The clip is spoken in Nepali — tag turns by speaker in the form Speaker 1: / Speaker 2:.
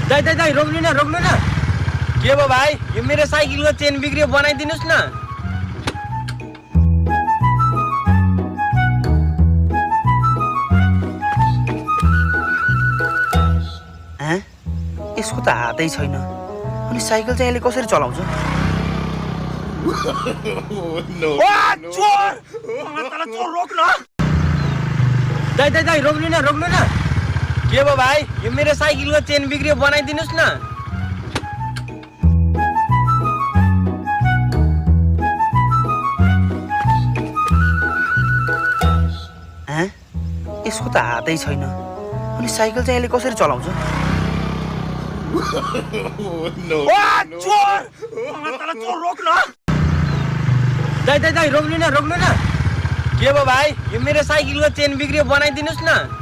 Speaker 1: दाइ दाइ दाइ रोक्नु न के भयो भाइ यो मेरो साइकलको चेन बिग्रियो बनाइदिनुस् न
Speaker 2: यसको त हातै छैन अनि साइकल चाहिँ यसले कसरी चलाउँछ
Speaker 1: दाइ दाइ दाइ रोक्नु न के भयो भाइ यो मेरो साइकलको चेन बिग्रियो बनाइदिनुस् न
Speaker 2: यसको त हातै छैन अनि साइकल चाहिँ यसले कसरी चलाउँछ
Speaker 1: दाइ दाइ दाइ रोक्नु न के भयो भाइ यो मेरो साइकलको चेन बिग्रियो बनाइदिनुस् न